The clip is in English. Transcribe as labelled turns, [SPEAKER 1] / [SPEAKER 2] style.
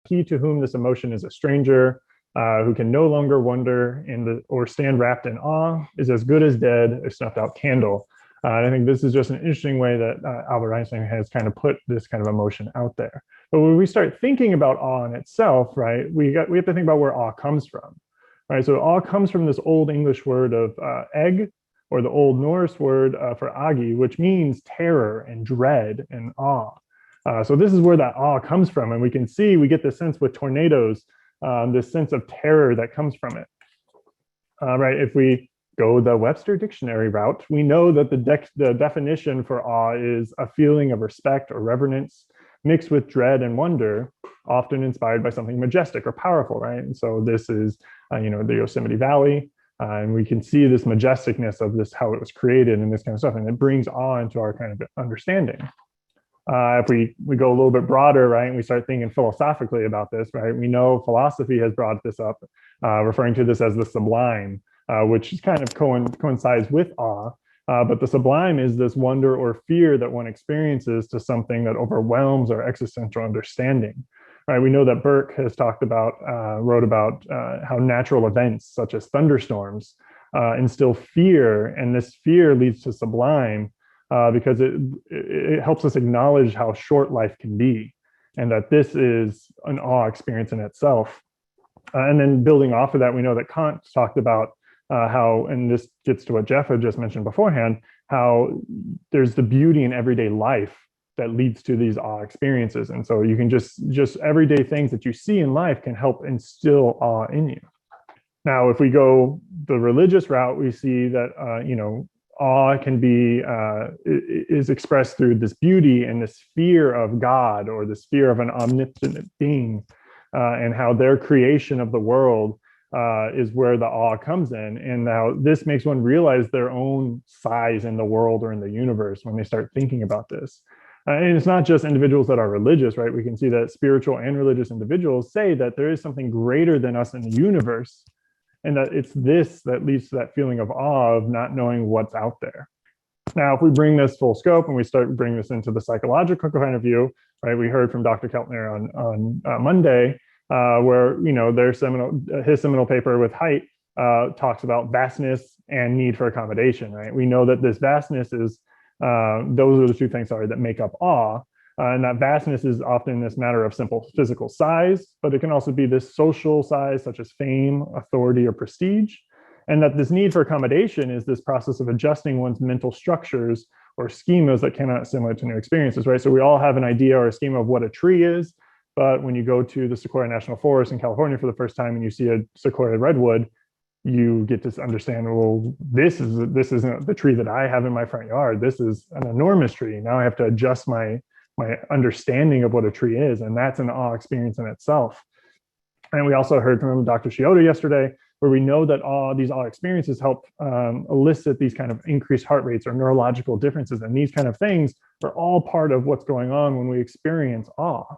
[SPEAKER 1] he to whom this emotion is a stranger, who can no longer wonder or stand wrapped in awe, is as good as dead, a snuffed out candle. And I think this is just an interesting way that Albert Einstein has kind of put this kind of emotion out there. But when we start thinking about awe in itself, right, we have to think about where awe comes from. Right, so awe comes from this old English word of egg, or the Old Norse word for agi, which means terror and dread and awe. So this is where that awe comes from. And we can see, we get this sense with tornadoes, this sense of terror that comes from it. Right, if we go the Webster Dictionary route, we know that the definition for awe is a feeling of respect or reverence mixed with dread and wonder, often inspired by something majestic or powerful, right? And so this is, the Yosemite Valley, and we can see this majesticness of this, how it was created and this kind of stuff, and it brings awe into our kind of understanding. If we go a little bit broader, right, and we start thinking philosophically about this, right, we know philosophy has brought this up, referring to this as the sublime, which is kind of coincides with awe. But the sublime is this wonder or fear that one experiences to something that overwhelms our existential understanding. Right? We know that Burke has wrote about how natural events such as thunderstorms instill fear, and this fear leads to sublime because it helps us acknowledge how short life can be, and that this is an awe experience in itself. And then building off of that, we know that Kant talked about how, and this gets to what Jeff had just mentioned beforehand, how there's the beauty in everyday life that leads to these awe experiences. And so you can just everyday things that you see in life can help instill awe in you. Now, if we go the religious route, we see that, awe can be, is expressed through this beauty and this fear of God, or this fear of an omnipotent being, and how their creation of the world is where the awe comes in. And now this makes one realize their own size in the world or in the universe when they start thinking about this. And it's not just individuals that are religious, right? We can see that spiritual and religious individuals say that there is something greater than us in the universe, and that it's this that leads to that feeling of awe of not knowing what's out there. Now, if we bring this full scope and we start bringing this into the psychological kind of view, right? We heard from Dr. Keltner on Monday, where his seminal paper with Haidt talks about vastness and need for accommodation, right? We know that this vastness is those are the two things, that make up awe. And that vastness is often this matter of simple physical size, but it can also be this social size, such as fame, authority, or prestige. And that this need for accommodation is this process of adjusting one's mental structures or schemas that cannot assimilate to new experiences, right? So we all have an idea or a schema of what a tree is, but when you go to the Sequoia National Forest in California for the first time and you see a Sequoia redwood, you get to understand, well, this isn't the tree that I have in my front yard. This is an enormous tree. Now I have to adjust my understanding of what a tree is, and that's an awe experience in itself. And we also heard from Dr. Scioto yesterday, where we know that these awe experiences help elicit these kind of increased heart rates or neurological differences, and these kind of things are all part of what's going on when we experience awe.